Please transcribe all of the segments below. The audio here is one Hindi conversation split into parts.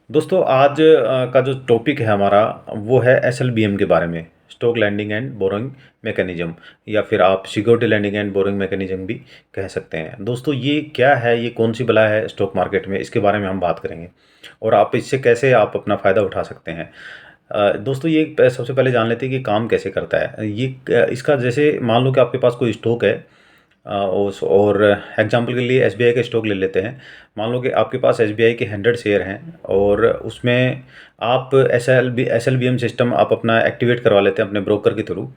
दोस्तों आज का जो टॉपिक है हमारा वो है एसएलबीएम के बारे में। Stock lending and borrowing mechanism, या फिर आप security lending and borrowing mechanism भी कह सकते हैं। दोस्तों ये क्या है, ये कौन सी बला है स्टॉक मार्केट में, इसके बारे में हम बात करेंगे और आप इससे कैसे आप अपना फ़ायदा उठा सकते हैं। दोस्तों ये सबसे पहले जान लेते हैं कि काम कैसे करता है ये। इसका जैसे मान लो कि आपके पास कोई स्टॉक है, और एग्जांपल के लिए एसबीआई का स्टॉक ले लेते हैं। मान लो कि आपके पास एसबीआई के 100 शेयर हैं और उसमें आप एसएलबीएम सिस्टम आप अपना एक्टिवेट करवा लेते हैं अपने ब्रोकर के थ्रू।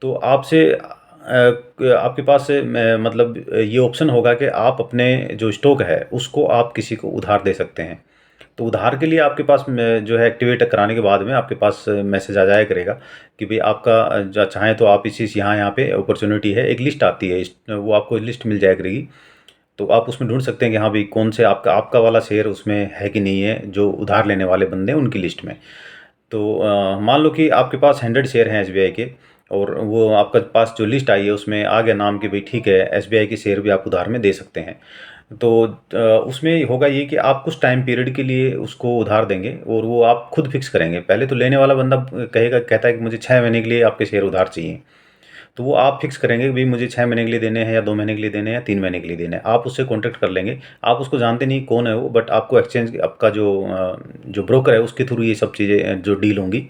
तो आपसे आपके पास मतलब ये ऑप्शन होगा कि आप अपने जो स्टॉक है उसको आप किसी को उधार दे सकते हैं। तो उधार के लिए आपके पास जो है एक्टिवेट कराने के बाद में आपके पास मैसेज आ जाया करेगा कि भाई आपका चाहें तो आप इस यहाँ यहाँ पे अपॉर्चुनिटी है, एक लिस्ट आती है, वो आपको लिस्ट मिल जाया करेगी। तो आप उसमें ढूंढ सकते हैं कि हाँ भाई कौन से आपका आपका वाला शेयर उसमें है कि नहीं है, जो उधार लेने वाले बंदे हैं उनकी लिस्ट में। तो मान लो कि आपके पास 100 शेयर हैं एसबीआई के, और वो आपके पास जो लिस्ट आई है उसमें आ गया नाम कि भाई ठीक है एसबीआई के शेयर भी आप उधार में दे सकते हैं। तो उसमें होगा ये कि आप कुछ टाइम पीरियड के लिए उसको उधार देंगे और वो आप खुद फिक्स करेंगे। पहले तो लेने वाला बंदा कहता है कि मुझे 6 महीने के लिए आपके शेयर उधार चाहिए। तो वो आप फिक्स करेंगे कि भाई मुझे 6 महीने के लिए देने हैं, या 2 महीने के लिए देने हैं, या 3 महीने के लिए देने हैं। आप उससे कॉन्टैक्ट कर लेंगे। आप उसको जानते नहीं कौन है वो, बट आपको एक्सचेंज आपका जो ब्रोकर है उसके थ्रू ये सब चीज़ें जो डील होंगी,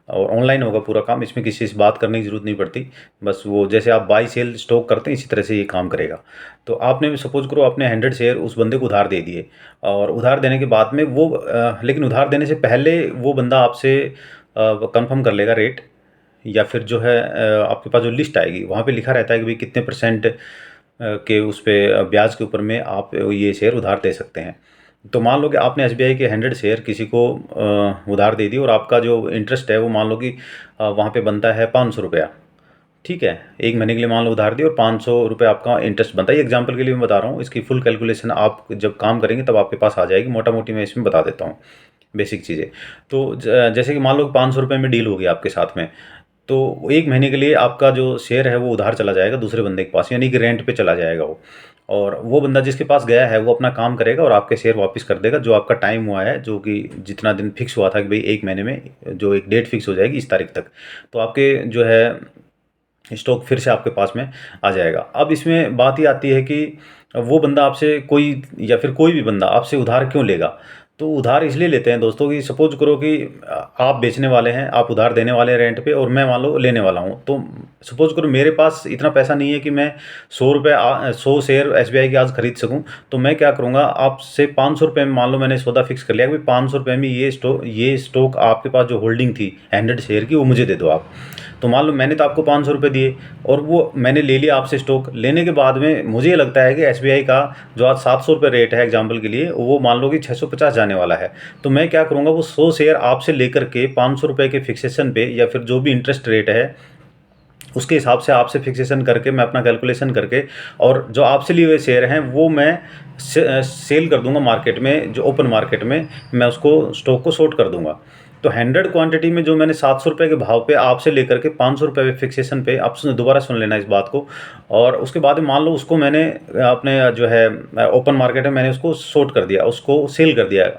और ऑनलाइन होगा पूरा काम। इसमें किसी से बात करने की ज़रूरत नहीं पड़ती। बस वो जैसे आप बाई सेल स्टॉक करते हैं इसी तरह से ये काम करेगा। तो आपने सपोज करो आपने 100 शेयर उस बंदे को उधार दे दिए, और उधार देने के बाद में वो लेकिन उधार देने से पहले वो बंदा आपसे कंफर्म कर लेगा रेट, या फिर जो है आपके पास जो लिस्ट आएगी वहाँ पे लिखा रहता है कि भाई कितने परसेंट के उस पे ब्याज के ऊपर में आप ये शेयर उधार दे सकते हैं। तो मान लो कि आपने एसबीआई के 100 शेयर किसी को उधार दे दी, और आपका जो इंटरेस्ट है वो मान लो कि वहाँ पे बनता है 500 रुपया। ठीक है, 1 महीने के लिए मान लो उधार दिए और 500 रुपये आपका इंटरेस्ट बनता है। ये एग्जाम्पल के लिए मैं बता रहा हूँ, इसकी फुल कैलकुलेशन आप जब काम करेंगे तब आपके पास आ जाएगी। मोटा मोटी मैं इसमें बता देता हूँ बेसिक चीज़ें। तो जैसे कि मान लो कि 500 रुपये में डील होगी आपके साथ में, तो 1 महीने के लिए आपका जो शेयर है वो उधार चला जाएगा दूसरे बंदे के पास, यानी कि रेंट पे चला जाएगा वो। और वो बंदा जिसके पास गया है वो अपना काम करेगा और आपके शेयर वापस कर देगा जो आपका टाइम हुआ है, जो कि जितना दिन फिक्स हुआ था कि भाई 1 महीने में जो एक डेट फिक्स हो जाएगी इस तारीख तक। तो आपके जो है स्टॉक फिर से आपके पास में आ जाएगा। अब इसमें बात ये आती है कि वो बंदा आपसे कोई, या फिर कोई भी बंदा आपसे उधार क्यों लेगा। तो उधार इसलिए लेते हैं दोस्तों कि सपोज करो कि आप बेचने वाले हैं, आप उधार देने वाले हैं रेंट पे, और मैं मान लो लेने वाला हूँ। तो सपोज करो मेरे पास इतना पैसा नहीं है कि मैं 100 शेयर एसबीआई के आज खरीद सकूँ। तो मैं क्या करूँगा, आपसे 500 रुपये में मान लो मैंने सौदा फिक्स कर लिया कि 500 रुपये में ये स्टॉक आपके पास जो होल्डिंग थी 100 शेयर की वो मुझे दे दो आप। तो मान लो मैंने तो आपको 500 रुपये दिए और वो मैंने ले लिया आपसे स्टॉक। लेने के बाद में मुझे ये लगता है कि एसबीआई का जो आज 700 रुपये रेट है एग्जाम्पल के लिए, वो मान लो कि 650 जाने वाला है। तो मैं क्या करूँगा, वो 100 शेयर आपसे लेकर के 500 रुपये के फिक्सेशन पे, या फिर जो भी इंटरेस्ट रेट है उसके हिसाब से आपसे फिक्सेशन करके, मैं अपना कैलकुलेशन करके, और जो आपसे लिए हुए शेयर हैं वो मैं सेल कर दूंगा मार्केट में, जो ओपन मार्केट में मैं उसको स्टॉक को शॉर्ट कर दूंगा। तो 100 क्वांटिटी में जो मैंने 700 रुपये के भाव पे आपसे लेकर के 500 रुपये फिक्सेशन पे, आप दोबारा सुन लेना इस बात को। और उसके बाद में मान लो उसको मैंने अपने जो है ओपन मार्केट में मैंने उसको शॉर्ट कर दिया, उसको सेल कर दिया।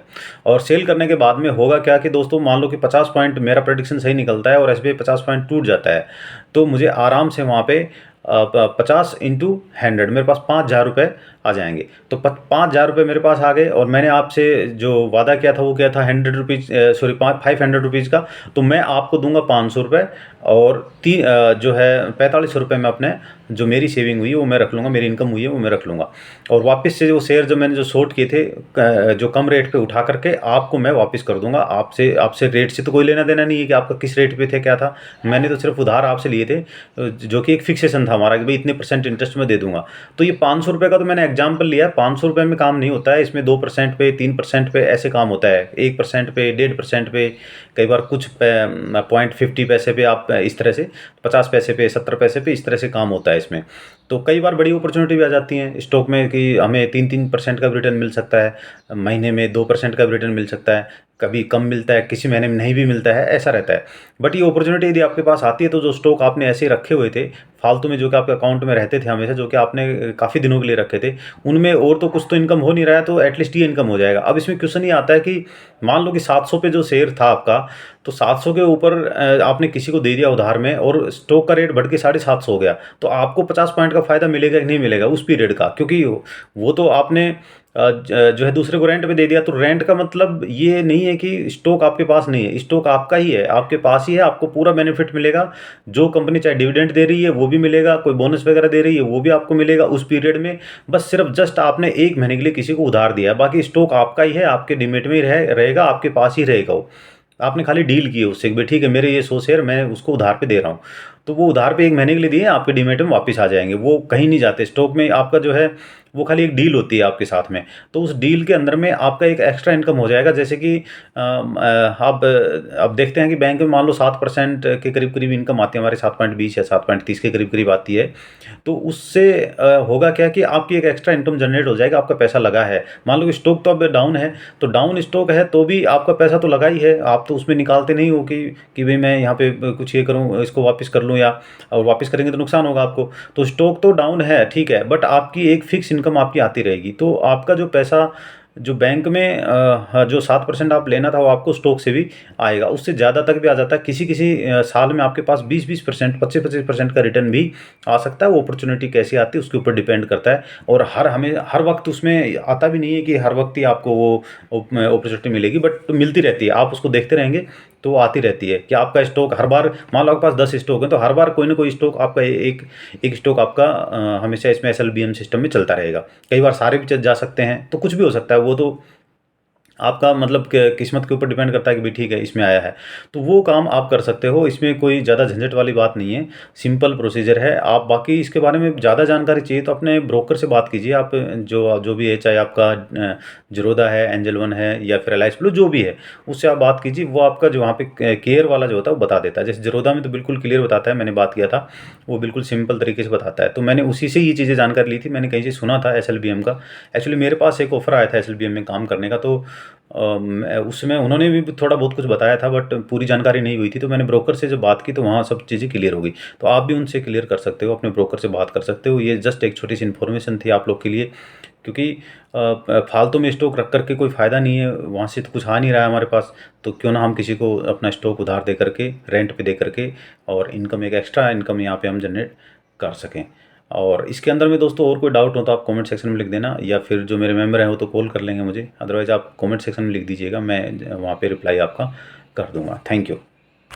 और सेल करने के बाद में होगा क्या कि दोस्तों मान लो कि 50 पॉइंट मेरा प्रेडिक्शन सही निकलता है और एसबीआई 50 पॉइंट टूट जाता है। तो मुझे आराम से वहाँ पे 50 × 100 मेरे पास 5,000 रुपये आ जाएंगे। तो 5,000 रुपये मेरे पास आ गए, और मैंने आपसे जो वादा किया था वो क्या था, 100 रुपीज़, सॉरी 500 रुपीज़ का। तो मैं आपको दूंगा 500 रुपये, और जो है 45 रुपये में अपने जो मेरी सेविंग हुई है वो मैं रख लूँगा, मेरी इनकम हुई है वो मैं रख लूँगा। और वापस से वो शेयर जो मैंने जो शॉर्ट किए थे जो कम रेट पे उठा करके आपको मैं वापस कर दूंगा। आपसे आपसे रेट से तो कोई लेना देना नहीं है कि आपका किस रेट पे थे क्या था। मैंने तो सिर्फ उधार आपसे लिए थे, जो कि एक फिक्सेशन था हमारा कि भाई इतने परसेंट इंटरेस्ट में दे दूंगा। तो ये 500 रुपये का तो मैंने एग्जाम्पल लिया। 500 रुपये में काम नहीं होता है, इसमें 2% पे, 3% पे ऐसे काम होता है, 1% पे, 1.5% पे, कई बार कुछ 0.50 पैसे पे, आप इस तरह से 50 पैसे पे, 70 पैसे पे, इस तरह से काम होता है इसमें। तो कई बार बड़ी अपॉर्चुनिटी भी आ जाती हैं स्टॉक में कि हमें 3-3% का भी रिटर्न मिल सकता है, महीने में 2% का भी रिटर्न मिल सकता है, कभी कम मिलता है, किसी महीने में नहीं भी मिलता है, ऐसा रहता है। बट ये अपॉर्चुनिटी यदि आपके पास आती है तो जो स्टॉक आपने ऐसे रखे हुए थे फालतू में, जो कि आपके अकाउंट में रहते थे हमेशा, जो कि आपने काफ़ी दिनों के लिए रखे थे, उनमें और तो कुछ तो इनकम हो नहीं रहा है, तो एटलीस्ट ये इनकम हो जाएगा। अब इसमें क्वेश्चन ये आता है कि मान लो कि 700 पे जो शेयर था आपका, तो 700 के ऊपर आपने किसी को दे दिया उधार में और स्टॉक का रेट बढ़ के 750 हो गया, तो आपको 50 पॉइंट का फायदा मिलेगा कि नहीं मिलेगा उस पीरियड का, क्योंकि वो तो आपने जो है दूसरे को रेंट पे दे दिया। तो रेंट का मतलब ये नहीं है कि स्टॉक आपके पास नहीं है, स्टॉक आपका ही है, आपके पास ही है, आपको पूरा बेनिफिट मिलेगा। जो कंपनी चाहे डिविडेंड दे रही है वो भी मिलेगा, कोई बोनस वगैरह दे रही है वो भी आपको मिलेगा उस पीरियड में। बस सिर्फ जस्ट आपने 1 महीने के लिए किसी को उधार दिया है, बाकी स्टॉक आपका ही है, आपके डिमेट में ही रहेगा, आपके पास ही रहेगा वो। आपने खाली डील की है उससे कि भाई ठीक है, मेरे ये 100 शेयर मैं उसको उधार पे दे रहा हूँ, तो वो उधार पे 1 महीने के लिए दिए, आपके डीमेट में वापस आ जाएंगे, वो कहीं नहीं जाते। स्टॉक में आपका जो है वो खाली एक डील होती है आपके साथ में, तो उस डील के अंदर में आपका एक एक्स्ट्रा इनकम हो जाएगा। जैसे कि आप अब देखते हैं कि बैंक में मान लो 7% के करीब करीब इनकम आती है हमारे, 7.20 या 7.30 के करीब करीब आती है। तो उससे होगा क्या कि आपकी एक एक्स्ट्रा इनकम जनरेट हो जाएगा, आपका पैसा लगा है। मान लो कि स्टॉक तो अब डाउन है, तो डाउन स्टॉक है तो भी आपका पैसा तो लगा ही है, आप तो उसमें निकालते नहीं हो कि भाई मैं यहाँ पे कुछ ये करूँ, इसको वापस कर लूँ, या और वापस करेंगे तो नुकसान होगा आपको। तो स्टॉक तो डाउन है ठीक है, बट आपकी एक फिक्स इनकम आपकी आती रहेगी। तो आपका जो पैसा जो बैंक में जो 7% आप लेना था वो आपको स्टॉक से भी आएगा, उससे ज़्यादा तक भी आ जाता है। किसी किसी साल में आपके पास 20-20%, 25-25% का रिटर्न भी आ सकता है। वो अपॉर्चुनिटी कैसी आती है उसके ऊपर डिपेंड करता है, और हर वक्त उसमें आता भी नहीं है कि हर वक्त ही आपको वो अपॉर्चुनिटी मिलेगी, बट मिलती रहती है। आप उसको देखते रहेंगे तो वो आती रहती है कि आपका स्टॉक हर बार, मान लो आपके पास 10 स्टॉक है तो हर बार कोई ना कोई स्टॉक आपका एक एक स्टॉक आपका हमेशा इसमें SLBM सिस्टम में चलता रहेगा। कई बार सारे भी जा सकते हैं, तो कुछ भी हो सकता है, वो तो आपका मतलब किस्मत के ऊपर डिपेंड करता है कि भाई ठीक है इसमें आया है, तो वो काम आप कर सकते हो। इसमें कोई ज़्यादा झंझट वाली बात नहीं है, सिंपल प्रोसीजर है। आप बाकी इसके बारे में ज़्यादा जानकारी चाहिए तो अपने ब्रोकर से बात कीजिए। आप जो जो भी है, चाहे आपका जीरोधा है, एंजल वन है, या फिर एलाइस ब्लू जो भी है, उससे आप बात कीजिए। वो आपका जो वहाँ पे केयर वाला जो होता है वो बता देता है। जैसे जीरोधा में तो बिल्कुल क्लियर बताता है, मैंने बात किया था, वो बिल्कुल सिंपल तरीके से बताता है। तो मैंने उसी से ये चीज़ें जानकारी ली थी, मैंने कहीं से सुना था SLBM का। एक्चुअली मेरे पास एक ऑफर आया था SLBM में काम करने का, तो उसमें उन्होंने भी थोड़ा बहुत कुछ बताया था, बट पूरी जानकारी नहीं हुई थी। तो मैंने ब्रोकर से जब बात की तो वहाँ सब चीज़ें क्लियर हो गई। तो आप भी उनसे क्लियर कर सकते हो, अपने ब्रोकर से बात कर सकते हो। ये जस्ट एक छोटी सी इन्फॉर्मेशन थी आप लोग के लिए, क्योंकि फालतू में स्टॉक रख करके कोई फ़ायदा नहीं है, वहाँ से तो कुछ आ नहीं रहा है हमारे पास। तो क्यों ना हम किसी को अपना स्टॉक उधार दे करके, रेंट पे दे करके, और इनकम, एक एक्स्ट्रा इनकम यहाँ पे हम जनरेट कर सकें। और इसके अंदर में दोस्तों और कोई डाउट हो तो आप कमेंट सेक्शन में लिख देना, या फिर जो मेरे मेंबर हैं वो तो कॉल कर लेंगे मुझे, अदरवाइज़ आप कमेंट सेक्शन में लिख दीजिएगा, मैं वहाँ पे रिप्लाई आपका कर दूँगा। Thank you.